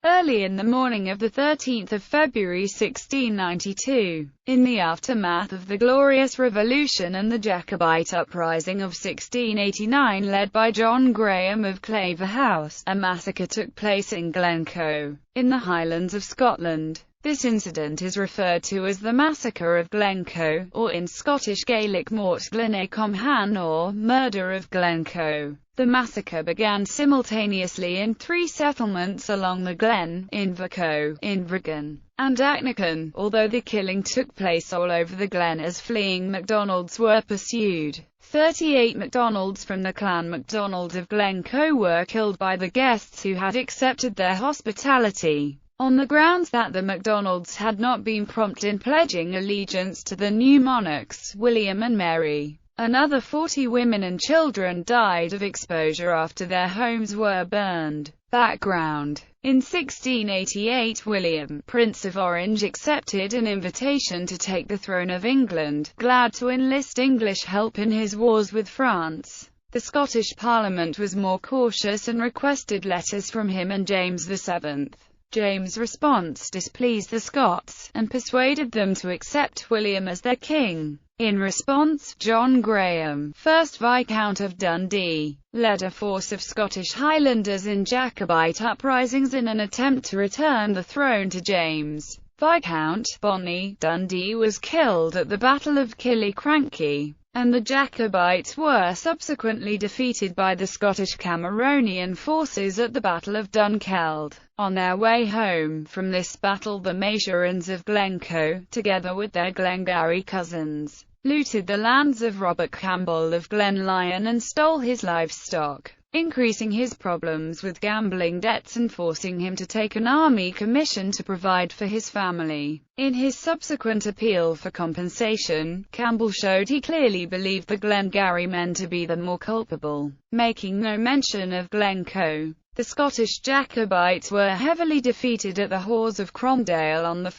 Early in the morning of 13 February 1692, in the aftermath of the Glorious Revolution and the Jacobite uprising of 1689 led by John Graham of Claverhouse, a massacre took place in Glen Coe, in the Highlands of Scotland. This incident is referred to as the Massacre of Glencoe, or in Scottish Gaelic Mort Glencoe, or Murder of Glencoe. The massacre began simultaneously in three settlements along the Glen, Invercoe, Invergan, and Achnacan, although the killing took place all over the Glen as fleeing MacDonalds were pursued. 38 MacDonalds from the clan MacDonald of Glencoe were killed by the guests who had accepted their hospitality, on the grounds that the MacDonalds had not been prompt in pledging allegiance to the new monarchs, William and Mary. Another 40 women and children died of exposure after their homes were burned. Background: in 1688 William, Prince of Orange, accepted an invitation to take the throne of England, glad to enlist English help in his wars with France. The Scottish Parliament was more cautious and requested letters from him and James VII. James' response displeased the Scots, and persuaded them to accept William as their king. In response, John Graham, 1st Viscount of Dundee, led a force of Scottish Highlanders in Jacobite uprisings in an attempt to return the throne to James. Viscount Bonnie Dundee was killed at the Battle of Killiecrankie, and the Jacobites were subsequently defeated by the Scottish Cameronian forces at the Battle of Dunkeld. On their way home from this battle, the Masurans of Glencoe, together with their Glengarry cousins, looted the lands of Robert Campbell of Glenlyon and stole his livestock, increasing his problems with gambling debts and forcing him to take an army commission to provide for his family. In his subsequent appeal for compensation, Campbell showed he clearly believed the Glengarry men to be the more culpable, making no mention of Glencoe. The Scottish Jacobites were heavily defeated at the Hawes of Cromdale on 1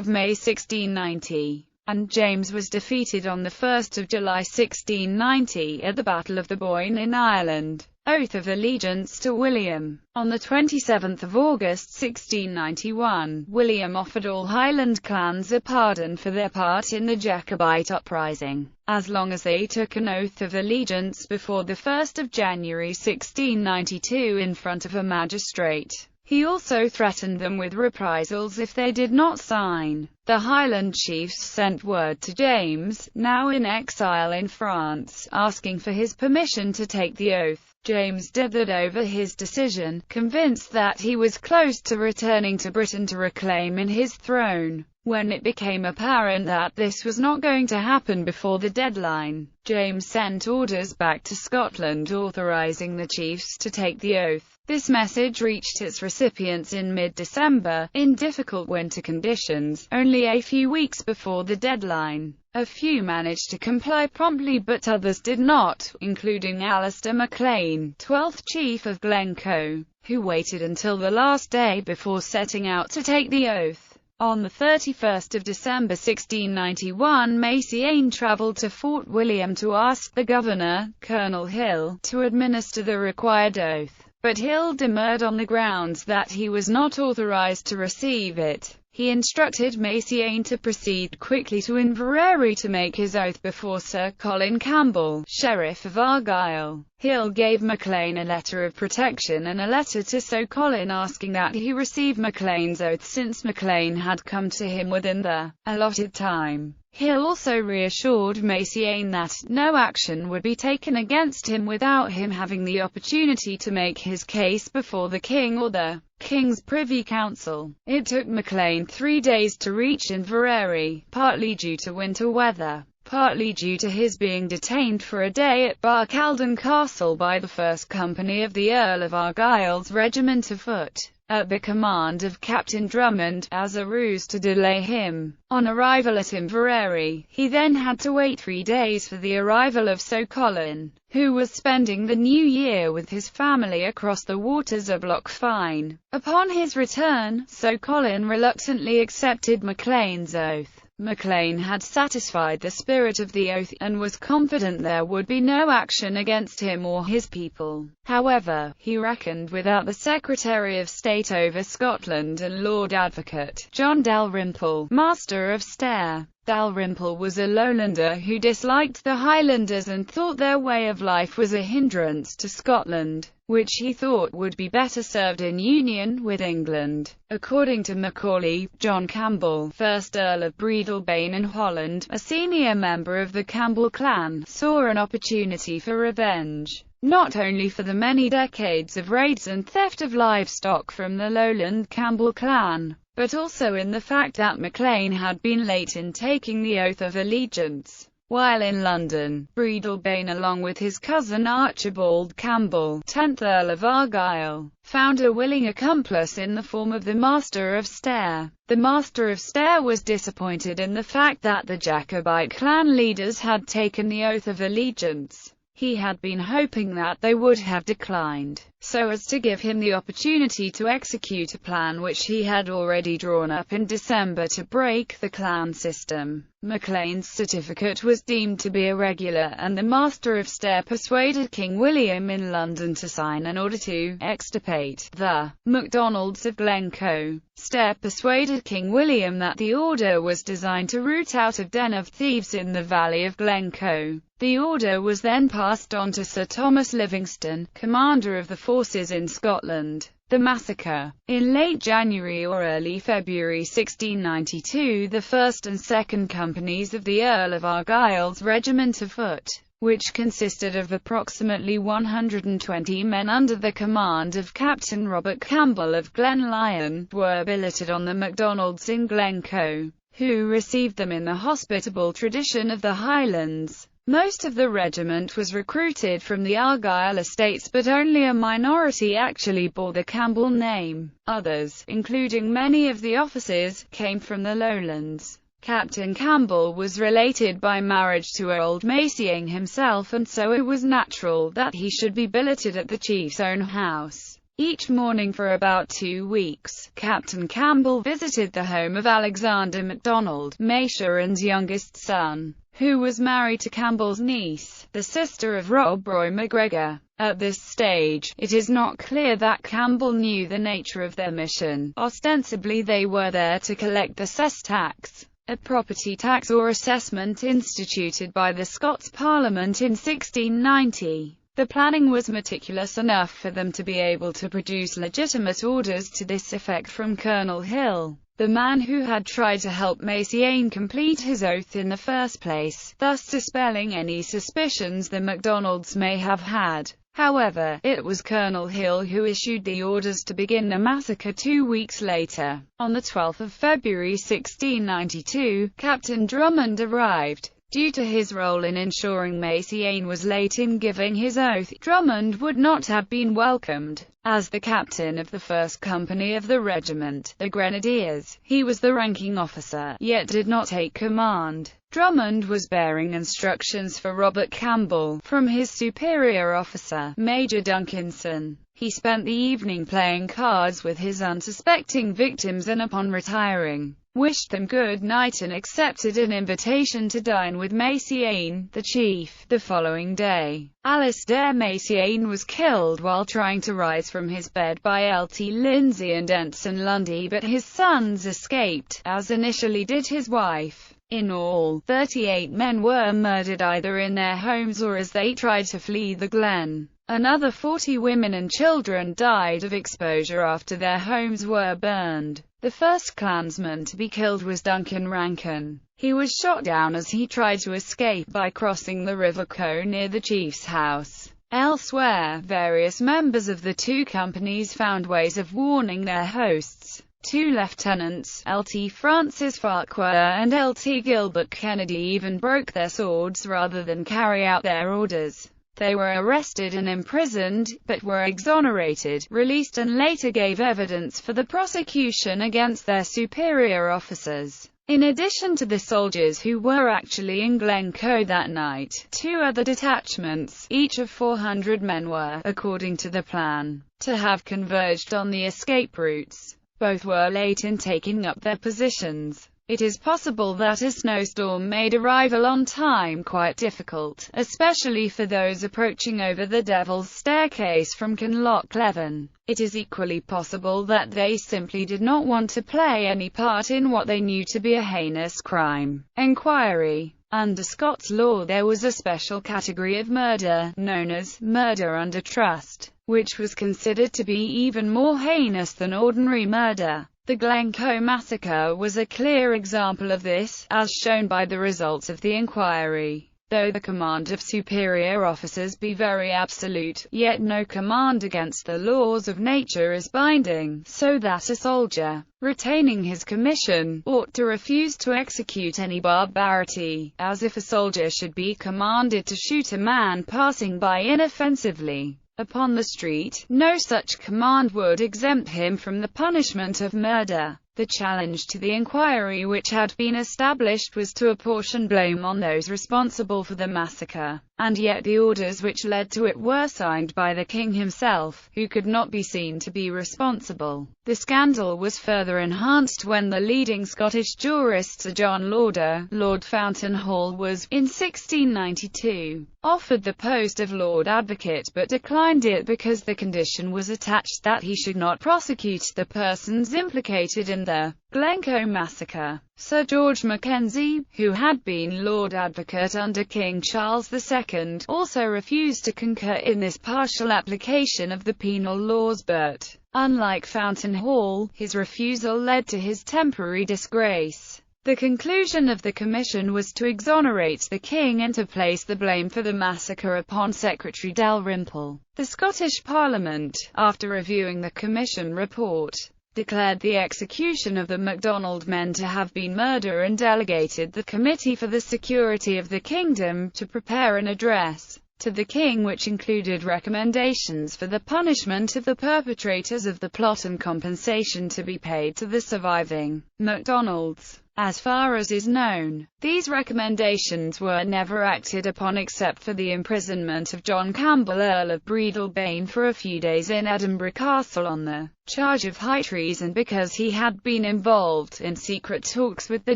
May 1690, and James was defeated on 1 July 1690 at the Battle of the Boyne in Ireland. Oath of allegiance to William. On 27 August 1691, William offered all Highland clans a pardon for their part in the Jacobite uprising, as long as they took an oath of allegiance before 1 January 1692 in front of a magistrate. He also threatened them with reprisals if they did not sign. The Highland chiefs sent word to James, now in exile in France, asking for his permission to take the oath. James dithered over his decision, convinced that he was close to returning to Britain to reclaim his throne. When it became apparent that this was not going to happen before the deadline, James sent orders back to Scotland authorizing the chiefs to take the oath. This message reached its recipients in mid-December, in difficult winter conditions, only a few weeks before the deadline. A few managed to comply promptly but others did not, including Alistair MacLean, 12th Chief of Glencoe, who waited until the last day before setting out to take the oath. On 31 December 1691 Massacre travelled to Fort William to ask the governor, Colonel Hill, to administer the required oath, but Hill demurred on the grounds that he was not authorized to receive it. He instructed Massacre to proceed quickly to Inverary to make his oath before Sir Colin Campbell, Sheriff of Argyll. Hill gave MacLean a letter of protection and a letter to Sir Colin asking that he receive MacLean's oath since MacLean had come to him within the allotted time. Hill also reassured Massacre that no action would be taken against him without him having the opportunity to make his case before the king or the King's Privy Council. It took MacLean 3 days to reach Inverary, partly due to winter weather, partly due to his being detained for a day at Barcaldine Castle by the 1st Company of the Earl of Argyll's regiment of foot, at the command of Captain Drummond, as a ruse to delay him. On arrival at Inverary, he then had to wait 3 days for the arrival of Sir Colin, who was spending the new year with his family across the waters of Loch Fyne. Upon his return, Sir Colin reluctantly accepted MacLean's oath. Maclean had satisfied the spirit of the oath, and was confident there would be no action against him or his people. However, he reckoned without the Secretary of State over Scotland and Lord Advocate, John Dalrymple, Master of Stair. Dalrymple was a lowlander who disliked the Highlanders and thought their way of life was a hindrance to Scotland, which he thought would be better served in union with England. According to Macaulay, John Campbell, 1st Earl of Breadalbane in Holland, a senior member of the Campbell clan, saw an opportunity for revenge, not only for the many decades of raids and theft of livestock from the lowland Campbell clan, but also in the fact that Maclean had been late in taking the oath of allegiance. While in London, Breadalbane, along with his cousin Archibald Campbell, 10th Earl of Argyll, found a willing accomplice in the form of the Master of Stair. The Master of Stair was disappointed in the fact that the Jacobite clan leaders had taken the oath of allegiance. He had been hoping that they would have declined, so as to give him the opportunity to execute a plan which he had already drawn up in December to break the clan system. Maclean's certificate was deemed to be irregular, and the Master of Stair persuaded King William in London to sign an order to extirpate the MacDonalds of Glen Coe. Stair persuaded King William that the order was designed to root out a den of thieves in the valley of Glen Coe. The order was then passed on to Sir Thomas Livingston, commander of the forces in Scotland. The massacre. In late January or early February 1692, the 1st and 2nd companies of the Earl of Argyll's regiment of foot, which consisted of approximately 120 men under the command of Captain Robert Campbell of Glen Lyon, were billeted on the MacDonalds in Glen Coe, who received them in the hospitable tradition of the Highlands. Most of the regiment was recruited from the Argyll estates, but only a minority actually bore the Campbell name. Others, including many of the officers, came from the lowlands. Captain Campbell was related by marriage to old Massacre himself, and so it was natural that he should be billeted at the chief's own house. Each morning for about 2 weeks, Captain Campbell visited the home of Alexander MacDonald, Massacre's youngest son, who was married to Campbell's niece, the sister of Rob Roy MacGregor. At this stage, it is not clear that Campbell knew the nature of their mission. Ostensibly they were there to collect the cess tax, a property tax or assessment instituted by the Scots Parliament in 1690. The planning was meticulous enough for them to be able to produce legitimate orders to this effect from Colonel Hill, the man who had tried to help Massacre complete his oath in the first place, thus dispelling any suspicions the MacDonalds may have had. However, it was Colonel Hill who issued the orders to begin the massacre 2 weeks later. On the 12th of February 1692, Captain Drummond arrived. Due to his role in ensuring Massacre was late in giving his oath, Drummond would not have been welcomed. As the captain of the 1st Company of the regiment, the Grenadiers, he was the ranking officer, yet did not take command. Drummond was bearing instructions for Robert Campbell, from his superior officer, Major Duncanson. He spent the evening playing cards with his unsuspecting victims and upon retiring, wished them good night and accepted an invitation to dine with Massacre, the chief. The following day, Alistair Massacre was killed while trying to rise from his bed by L.T. Lindsay and Ensign Lundy, but his sons escaped, as initially did his wife. In all, 38 men were murdered either in their homes or as they tried to flee the glen. Another 40 women and children died of exposure after their homes were burned. The first clansman to be killed was Duncan Rankin. He was shot down as he tried to escape by crossing the River Coe near the chief's house. Elsewhere, various members of the 2 companies found ways of warning their hosts. 2 lieutenants, Lt. Francis Farquhar and Lt. Gilbert Kennedy, even broke their swords rather than carry out their orders. They were arrested and imprisoned, but were exonerated, released and later gave evidence for the prosecution against their superior officers. In addition to the soldiers who were actually in Glen Coe that night, 2 other detachments, each of 400 men, were, according to the plan, to have converged on the escape routes. Both were late in taking up their positions. It is possible that a snowstorm made arrival on time quite difficult, especially for those approaching over the Devil's Staircase from Kinlochleven. It is equally possible that they simply did not want to play any part in what they knew to be a heinous crime. Enquiry. Under Scots law there was a special category of murder, known as murder under trust, which was considered to be even more heinous than ordinary murder. The Glen Coe massacre was a clear example of this, as shown by the results of the inquiry. Though the command of superior officers be very absolute, yet no command against the laws of nature is binding, so that a soldier, retaining his commission, ought to refuse to execute any barbarity, as if a soldier should be commanded to shoot a man passing by inoffensively upon the street. No such command would exempt him from the punishment of murder. The challenge to the inquiry which had been established was to apportion blame on those responsible for the massacre, and yet the orders which led to it were signed by the king himself, who could not be seen to be responsible. The scandal was further enhanced when the leading Scottish jurist Sir John Lauder, Lord Fountainhall, was, in 1692, offered the post of Lord Advocate but declined it because the condition was attached that he should not prosecute the persons implicated in the Glencoe massacre. Sir George Mackenzie, who had been Lord Advocate under King Charles II, also refused to concur in this partial application of the penal laws but, unlike Fountainhall, his refusal led to his temporary disgrace. The conclusion of the commission was to exonerate the king and to place the blame for the massacre upon Secretary Dalrymple. The Scottish Parliament, after reviewing the commission report, declared the execution of the MacDonald men to have been murder and delegated the Committee for the Security of the Kingdom to prepare an address to the king which included recommendations for the punishment of the perpetrators of the plot and compensation to be paid to the surviving MacDonalds. As far as is known, these recommendations were never acted upon except for the imprisonment of John Campbell, Earl of Breadalbane, for a few days in Edinburgh Castle on the charge of high treason because he had been involved in secret talks with the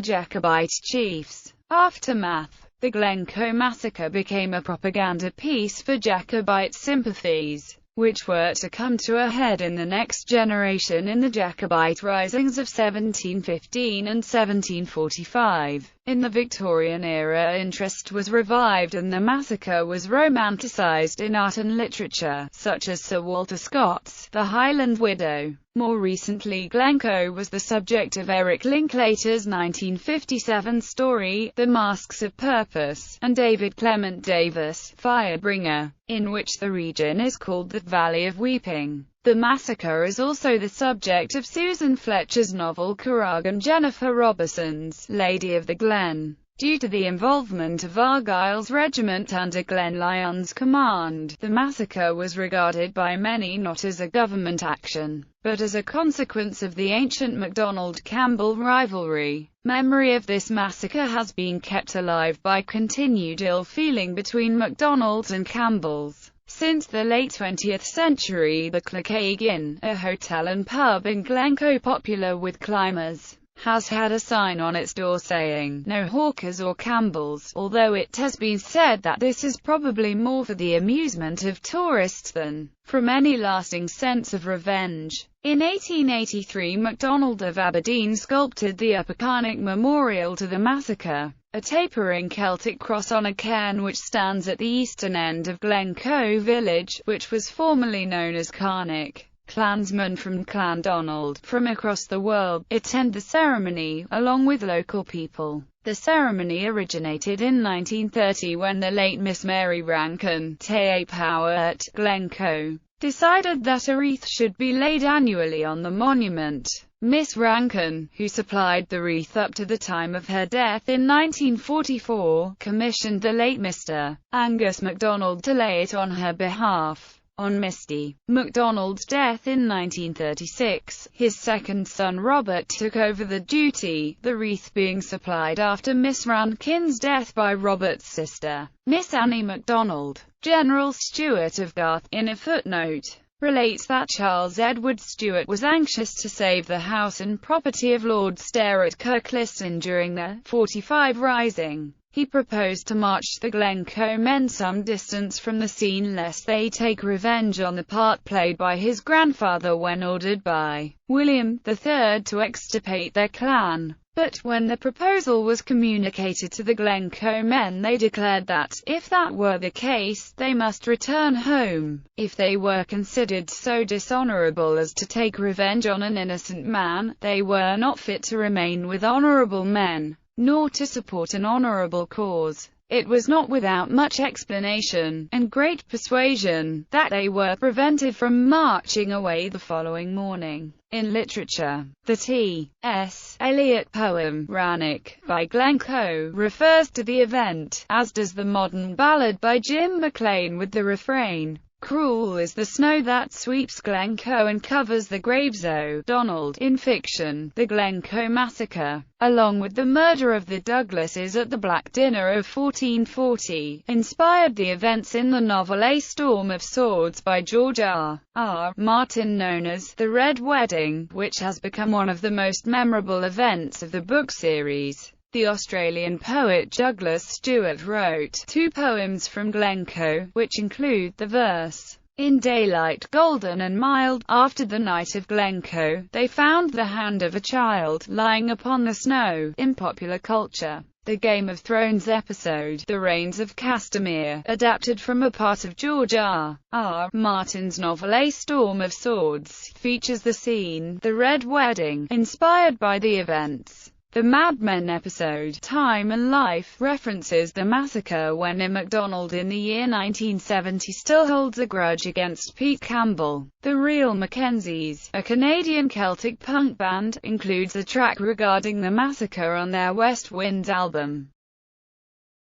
Jacobite chiefs. Aftermath. The Glen Coe massacre became a propaganda piece for Jacobite sympathies, which were to come to a head in the next generation in the Jacobite risings of 1715 and 1745. In the Victorian era, interest was revived and the massacre was romanticised in art and literature, such as Sir Walter Scott's The Highland Widow. More recently, Glencoe was the subject of Eric Linklater's 1957 story, The Masks of Purpose, and David Clement Davis' Firebringer, in which the region is called the Valley of Weeping. The massacre is also the subject of Susan Fletcher's novel Curragh and Jennifer Roberson's Lady of the Glen. Due to the involvement of Argyll's regiment under Glenlyon's command, the massacre was regarded by many not as a government action, but as a consequence of the ancient MacDonald-Campbell rivalry. Memory of this massacre has been kept alive by continued ill-feeling between MacDonalds and Campbells. Since the late 20th century, the Clocaig Inn, a hotel and pub in Glencoe popular with climbers, has had a sign on its door saying, "No Hawkers or Campbells," although it has been said that this is probably more for the amusement of tourists than from any lasting sense of revenge. In 1883, MacDonald of Aberdeen sculpted the Upper Carnock Memorial to the massacre, a tapering Celtic cross on a cairn which stands at the eastern end of Glen Coe village, which was formerly known as Carnock. Clansmen from Clan Donald, from across the world, attend the ceremony, along with local people. The ceremony originated in 1930 when the late Miss Mary Rankin, Te Power at Glen Coe, decided that a wreath should be laid annually on the monument. Miss Rankin, who supplied the wreath up to the time of her death in 1944, commissioned the late Mr. Angus MacDonald to lay it on her behalf. On Mr. MacDonald's death in 1936, his second son Robert took over the duty, the wreath being supplied after Miss Rankin's death by Robert's sister, Miss Annie MacDonald. General Stewart of Garth, in a footnote, relates that Charles Edward Stuart was anxious to save the house and property of Lord Stair at Kirkliston during the '45 Rising. He proposed to march the Glen Coe men some distance from the scene lest they take revenge on the part played by his grandfather when ordered by William III to extirpate their clan. But when the proposal was communicated to the Glen Coe men, they declared that, if that were the case, they must return home. If they were considered so dishonourable as to take revenge on an innocent man, they were not fit to remain with honourable men, nor to support an honourable cause. It was not without much explanation, and great persuasion, that they were prevented from marching away the following morning. In literature, the T.S. Eliot poem, Rannoch, by Glen Coe, refers to the event, as does the modern ballad by Jim MacLean with the refrain, "Cruel is the snow that sweeps Glen Coe and covers the graves O'Donnell." In fiction, the Glen Coe massacre, along with the murder of the Douglases at the Black Dinner of 1440, inspired the events in the novel A Storm of Swords by George R.R. Martin, known as The Red Wedding, which has become one of the most memorable events of the book series. The Australian poet Douglas Stewart wrote 2 poems from Glen Coe, which include the verse, "In daylight golden and mild, after the night of Glen Coe, they found the hand of a child, lying upon the snow." In popular culture, the Game of Thrones episode, The Rains of Castamere, adapted from a part of George R.R. Martin's novel A Storm of Swords, features the scene, The Red Wedding, inspired by the events. The Mad Men episode, Time and Life, references the massacre when a MacDonald in the year 1970 still holds a grudge against Pete Campbell. The Real Mackenzies, a Canadian Celtic punk band, includes a track regarding the massacre on their West Wind album.